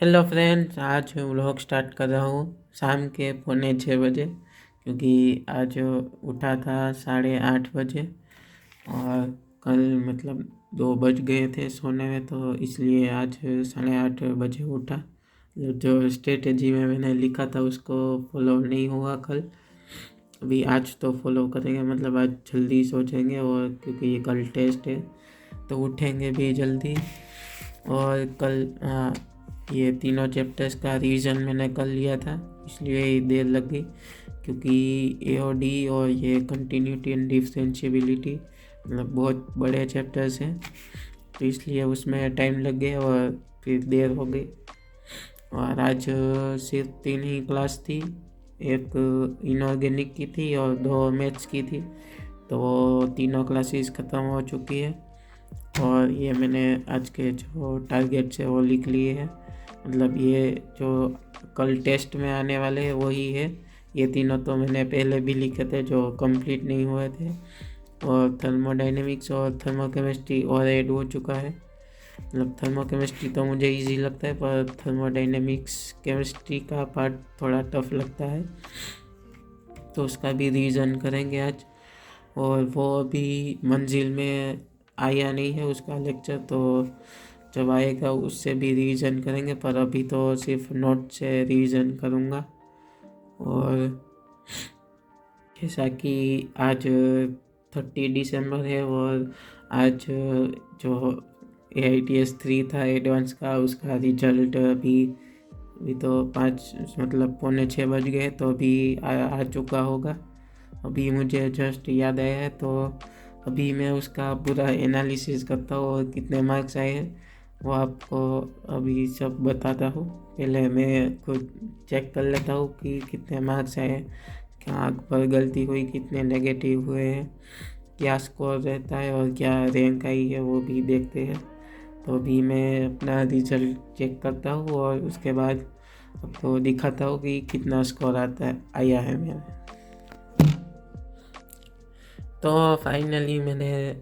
Hello friends, आज vlog start कर रहा हूँ शाम के 5:45 बजे, क्योंकि आज उठा था 8:30 बजे और कल 2 बज गए थे सोने में, तो इसलिए आज 8:30 बजे उठा। जो स्ट्रेटेजी में मैंने लिखा था उसको फॉलो नहीं हुआ कल। अभी आज तो फॉलो करेंगे, आज जल्दी सोचेंगे, और क्योंकि ये कल टेस्ट है तो उठेंगे भी जल्दी। और कल ये तीनों चैप्टर्स का रिवीजन मैंने कल लिया था, इसलिए ही देर लग गई, क्योंकि एओडी और ये कंटिन्यूटी एंड डिफरेंशिएबिलिटी बहुत बड़े चैप्टर्स हैं, तो इसलिए उसमें टाइम लग गया और फिर देर हो गई। और आज सिर्फ 3 ही क्लास थी, एक इनऑर्गेनिक की थी और 2 मैथ्स की थी, तो तीनों क्लासेस ख़त्म हो चुकी है। और ये मैंने आज के जो टारगेट्स है वो लिख लिए हैं, ये जो कल टेस्ट में आने वाले हैं वही है। ये तीनों तो मैंने पहले भी लिखे थे जो कंप्लीट नहीं हुए थे, और थर्मोडाइनेमिक्स और थर्मोकेमिस्ट्री और ऐड हो चुका है। थर्मोकेमिस्ट्री तो मुझे इजी लगता है, पर थर्मोडाइनेमिक्स केमिस्ट्री का पार्ट थोड़ा टफ लगता है, तो उसका भी रिवीजन करेंगे आज। और वो अभी मंजिल में आया नहीं है उसका लेक्चर, तो जब आएगा उससे भी रिवीजन करेंगे, पर अभी तो सिर्फ नोट से रिवीजन करूँगा। और जैसा कि आज 30 दिसंबर है, और आज जो AITS-3 था एडवांस का, उसका रिजल्ट अभी तो 5 पौने 6 बज गए, तो अभी आ चुका होगा। अभी मुझे जस्ट याद आया है, तो अभी मैं उसका पूरा एनालिसिस करता हूँ और कितने मार्क्स आए हैं वो आपको अभी सब बताता हूँ। पहले मैं खुद चेक कर लेता हूँ कि कितने मार्क्स आए हैं, क्या आग पर गलती हुई, कितने नेगेटिव हुए हैं, क्या स्कोर रहता है और क्या रैंक आई है, वो भी देखते हैं। तो अभी मैं अपना रिजल्ट चेक करता हूँ और उसके बाद आपको दिखाता हूँ कि कितना स्कोर आया है मेरा। तो फाइनली मैंने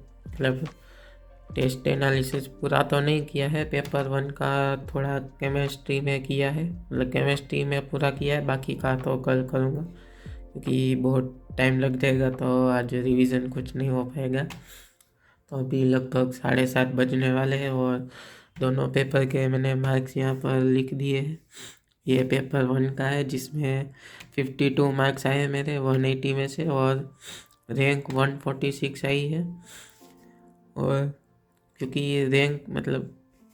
टेस्ट एनालिसिस पूरा तो नहीं किया है, पेपर 1 का थोड़ा केमिस्ट्री में किया है, केमिस्ट्री में पूरा किया है, बाकी का तो कल करूँगा, क्योंकि बहुत टाइम लग जाएगा, तो आज रिवीजन कुछ नहीं हो पाएगा। तो अभी लगभग 7:30 बजने वाले हैं, और दोनों पेपर के मैंने मार्क्स यहाँ पर लिख दिए हैं। ये पेपर 1 का है, जिसमें 52 मार्क्स आए हैं मेरे 180 में से, और रैंक 146 आई है। और क्योंकि ये रैंक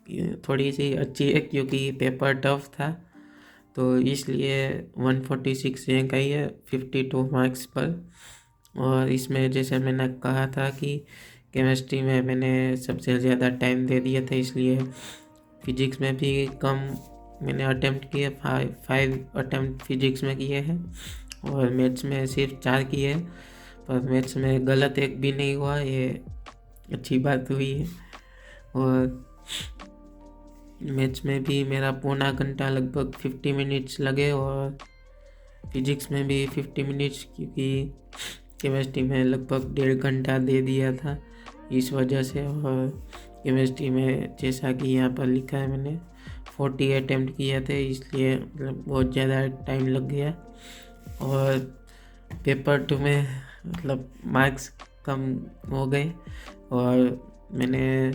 ये थोड़ी सी अच्छी है, क्योंकि पेपर टफ था, तो इसलिए 146 रैंक आई है 52 मार्क्स पर। और इसमें जैसे मैंने कहा था कि केमिस्ट्री में मैंने सबसे ज़्यादा टाइम दे दिया था, इसलिए फिजिक्स में भी कम मैंने अटेम्प्ट किए, 5 अटेम्प्ट फिजिक्स में किए हैं, और मैथ्स में सिर्फ 4 किए हैं, पर मैथ्स में गलत एक भी नहीं हुआ, ये अच्छी बात हुई है। और मैथ्स में भी मेरा पौना घंटा लगभग 50 मिनट्स लगे, और फिजिक्स में भी 50 मिनट्स, क्योंकि केमिस्ट्री में लगभग 1.5 घंटा दे दिया था इस वजह से। और केमिस्ट्री में जैसा कि यहाँ पर लिखा है मैंने 40 अटेम्प्ट किए थे, इसलिए बहुत ज़्यादा टाइम लग गया। और पेपर 2 में मार्क्स कम हो गए, और मैंने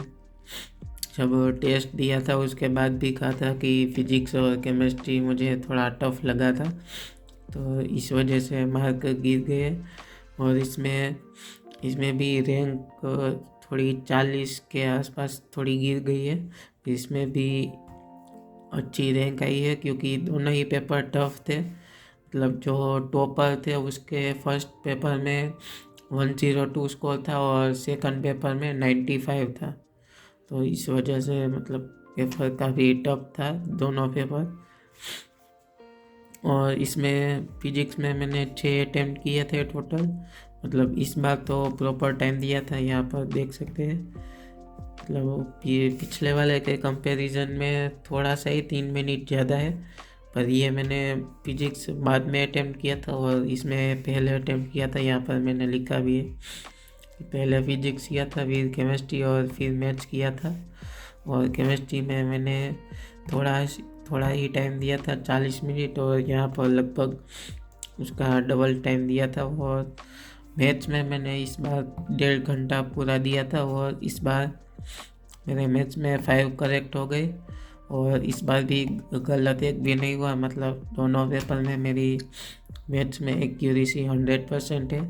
जब टेस्ट दिया था उसके बाद भी कहा था कि फिजिक्स और केमिस्ट्री मुझे थोड़ा टफ लगा था, तो इस वजह से मार्क गिर गए। और इसमें भी रैंक थोड़ी 40 के आसपास थोड़ी गिर गई है। इसमें भी अच्छी रैंक आई है, क्योंकि दोनों ही पेपर टफ थे। जो टॉपर थे उसके फर्स्ट पेपर में 102 स्कोर था, और सेकंड पेपर में 95 था, तो इस वजह से पेपर काफ़ी टफ था दोनों पेपर। और इसमें फिजिक्स में मैंने 6 अटेम्प्ट किए थे टोटल, इस बार तो प्रॉपर टाइम दिया था, यहाँ पर देख सकते हैं। ये पिछले वाले के कंपैरिजन में थोड़ा सा ही 3 मिनट ज़्यादा है, पर ये मैंने फिजिक्स बाद में अटेम्प्ट किया था और इसमें पहले अटेम्प्ट किया था। यहाँ पर मैंने लिखा भी है, पहले फिजिक्स किया था, फिर केमिस्ट्री और फिर मैथ्स किया था। और केमिस्ट्री में मैंने थोड़ा ही टाइम दिया था 40 मिनट, और यहाँ पर लगभग उसका डबल टाइम दिया था। और मैथ्स में मैंने इस बार 1.5 घंटा पूरा दिया था, और इस बार मेरे मैथ्स में 5 करेक्ट हो गए। और इस बार भी गलत एक भी नहीं हुआ, मतलब दोनों पेपर में मेरी मैथ्स में एक्यूरेसी 100% है।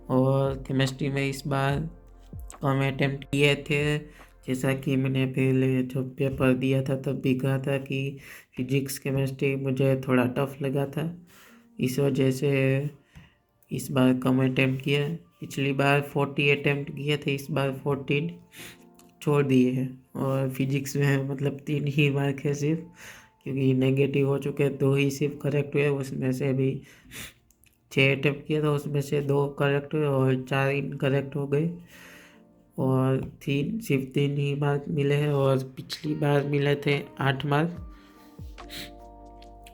और केमिस्ट्री में इस बार कम अटेम्प्ट किए थे, जैसा कि मैंने पहले जब पेपर दिया था तब भी कहा था कि फिजिक्स केमिस्ट्री मुझे थोड़ा टफ लगा था, इस वजह से इस बार कम अटेम्प्ट किया। पिछली बार 40 अटेम्प्ट किए थे, इस बार 14 छोड़ दिए हैं। और फिजिक्स में मतलब 3 ही मार्क है सिर्फ, क्योंकि नेगेटिव हो चुके, 2 ही सिर्फ करेक्ट हुए। उसमें से भी 6 अटेम्प्ट किया था, उसमें से 2 करेक्ट हुए और 4 इनकरेक्ट हो गए। और सिर्फ 3 ही मार्क मिले हैं, और पिछली बार मिले थे 8 मार्क।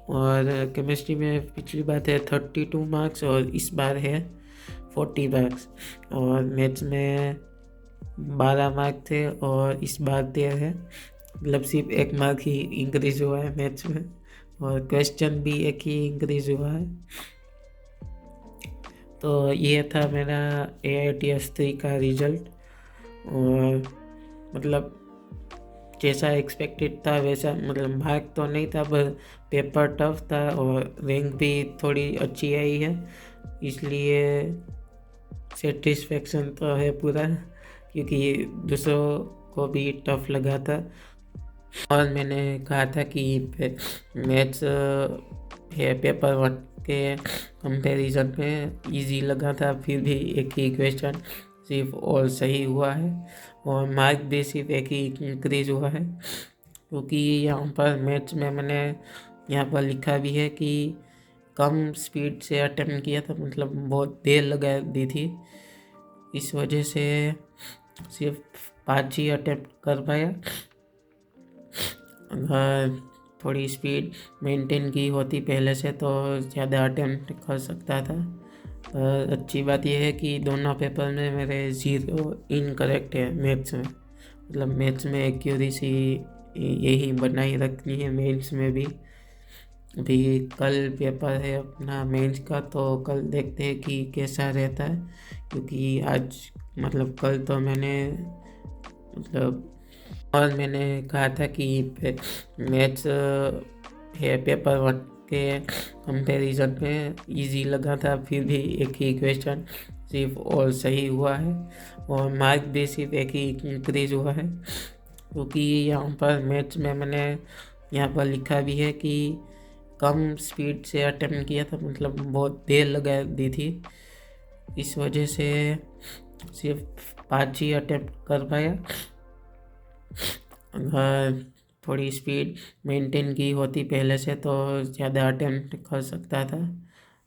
और केमिस्ट्री में पिछली बार थे 32 मार्क्स, और इस बार है 40 मार्क्स। और मैथ्स में 12 मार्क थे, और इस बार 13 है, मतलब सिर्फ 1 मार्क ही इंक्रीज हुआ है मैथ्स में। और क्वेश्चन भी एक ही इंक्रीज हुआ है। तो ये था मेरा AITS 3 का रिजल्ट। और मतलब जैसा एक्सपेक्टेड था वैसा, मतलब मार्क तो नहीं था, पर पेपर टफ था, और रैंक भी थोड़ी अच्छी आई है, इसलिए सेटिस्फेक्शन तो है पूरा, क्योंकि दूसरों को भी टफ लगा था। और मैंने कहा था कि मैथ्स है पेपर 1 के कंपैरिजन में इजी लगा था, फिर भी एक ही क्वेश्चन सिर्फ और सही हुआ है, और मार्क भी सिर्फ एक ही इंक्रीज हुआ है। क्योंकि यहाँ पर मैथ्स में मैंने यहाँ पर लिखा भी है कि कम स्पीड से अटेम्प्ट किया था, मतलब बहुत देर लगा दी थी, इस वजह से सिर्फ 5 ही अटेम्प्ट कर पाया। अगर थोड़ी स्पीड मेंटेन की होती पहले से तो ज़्यादा अटेम्प्ट कर सकता था। पर अच्छी बात यह है कि दोनों पेपर में मेरे 0 इनकरेक्ट है मैथ्स में, मतलब मैथ्स में एक्यूरेसी यही बनाई रखनी है मेंस में भी। अभी कल पेपर है अपना मेंस का, तो कल देखते हैं कि कैसा रहता है, क्योंकि आज मतलब कल तो मैंने मतलब और मैंने कहा था कि मैथ्स है पेपर 1 के कंपैरिजन में इजी लगा था, फिर भी एक ही क्वेश्चन सिर्फ और सही हुआ है, और मार्क भी सिर्फ एक ही इंक्रीज हुआ है। क्योंकि यहाँ पर मैथ्स में मैंने यहाँ पर लिखा भी है कि कम स्पीड से अटेम्प्ट किया था, मतलब बहुत देर लगा दी थी, इस वजह से सिर्फ 5 ही अटेम्प्ट कर पाया। अगर थोड़ी स्पीड मेंटेन की होती पहले से तो ज़्यादा अटेम्प्ट कर सकता था।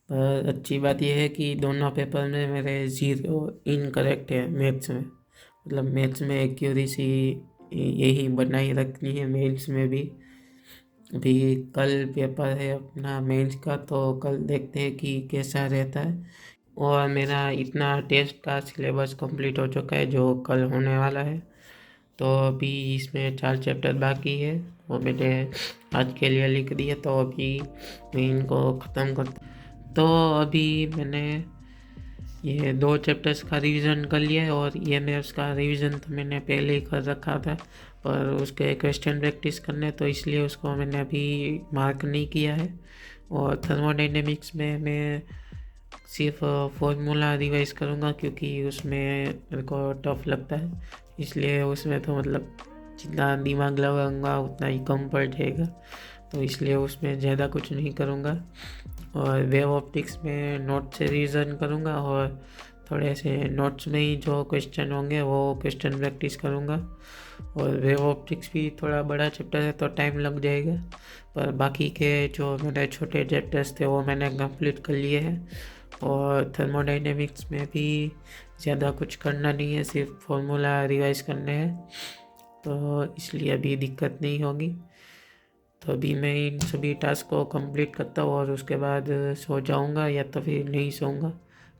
पर अच्छी बात यह है कि दोनों पेपर में मेरे 0 इनकरेक्ट है मैथ्स में, मतलब मैथ्स में एक्यूरेसी यही बनाई रखनी है मेंस में भी। अभी कल पेपर है अपना मेंस का, तो कल देखते हैं कि कैसा रहता है। और मेरा इतना टेस्ट का सिलेबस कंप्लीट हो चुका है जो कल होने वाला है, तो अभी इसमें 4 चैप्टर बाकी है, वो मैंने आज के लिए लिख दिए, तो अभी मैं इनको ख़त्म करता। तो अभी मैंने ये 2 चैप्टर्स का रिवीजन कर लिया है, और ये मैं उसका रिवीजन तो मैंने पहले ही कर रखा था, पर उसके क्वेश्चन प्रैक्टिस करने, तो इसलिए उसको मैंने अभी मार्क नहीं किया है। और थर्मोडाइनेमिक्स में मैं सिर्फ फॉर्मूला रिवाइज करूँगा, क्योंकि उसमें मेरे को टफ लगता है, इसलिए उसमें तो मतलब जितना दिमाग लगाऊंगा उतना ही कम पड़ जाएगा, तो इसलिए उसमें ज़्यादा कुछ नहीं करूँगा। और वेव ऑप्टिक्स में नोट से रिवीजन करूँगा, और थोड़े से नोट्स में ही जो क्वेश्चन होंगे वो क्वेश्चन प्रैक्टिस करूँगा। और वेव ऑप्टिक्स भी थोड़ा बड़ा चैप्टर है तो टाइम लग जाएगा, पर बाकी के जो मेरे छोटे चैप्टर्स थे वो मैंने कंप्लीट कर लिए हैं। और थर्मोडाइनेमिक्स में भी ज़्यादा कुछ करना नहीं है, सिर्फ फॉर्मूला रिवाइज करने हैं, तो इसलिए अभी दिक्कत नहीं होगी। तो अभी मैं इन सभी टास्क को कंप्लीट करता हूँ, और उसके बाद सो जाऊँगा, या तो फिर नहीं सोऊंगा,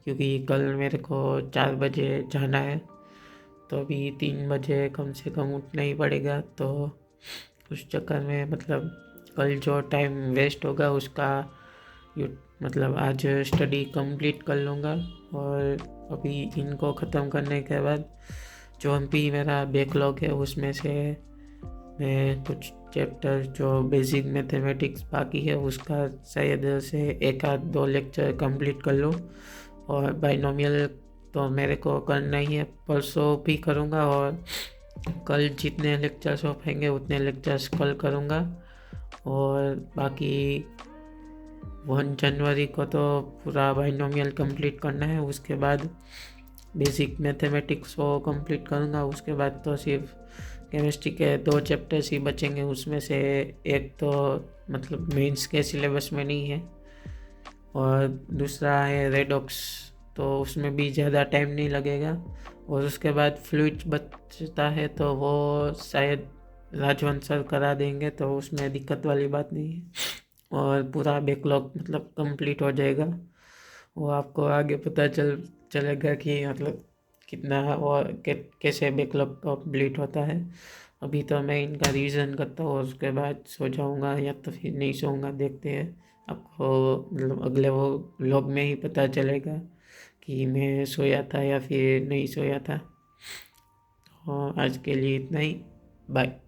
क्योंकि कल मेरे को 4 बजे जाना है, तो अभी 3 बजे कम से कम उठना ही पड़ेगा। तो उस चक्कर में मतलब कल जो टाइम वेस्ट होगा उसका मतलब आज स्टडी कंप्लीट कर लूँगा। और अभी इनको ख़त्म करने के बाद जो भी मेरा बैकलॉग है उसमें से मैं कुछ चैप्टर जो बेसिक मैथमेटिक्स बाकी है उसका शायद से 1 आध 2 लेक्चर कंप्लीट कर लूँ। और बाइनोमियल तो मेरे को करना ही है, परसों भी करूँगा और कल जितने लेक्चर्स हो पाएंगे उतने लेक्चर्स कल करूँगा। और बाकी 1 जनवरी को तो पूरा बाइनोमियल कंप्लीट करना है, उसके बाद बेसिक मैथमेटिक्स को कंप्लीट करूँगा। उसके बाद तो सिर्फ केमिस्ट्री के 2 चैप्टर्स ही बचेंगे, उसमें से एक तो मतलब मेंस के सिलेबस में नहीं है और दूसरा है रेडॉक्स, तो उसमें भी ज़्यादा टाइम नहीं लगेगा। और उसके बाद फ्लूइड्स बचता है तो वो शायद राजवंश सर करा देंगे, तो उसमें दिक्कत वाली बात नहीं है और पूरा बैकलॉग मतलब कंप्लीट हो जाएगा। वो आपको आगे पता चलेगा कि मतलब कितना और कैसे बैकलॉग कंप्लीट होता है। अभी तो मैं इनका रिवीजन करता हूँ और उसके बाद सो जाऊँगा या तो फिर नहीं सोऊंगा, देखते हैं। आपको मतलब अगले वो व्लॉग में ही पता चलेगा कि मैं सोया था या फिर नहीं सोया था। तो आज के लिए इतना ही, बाय।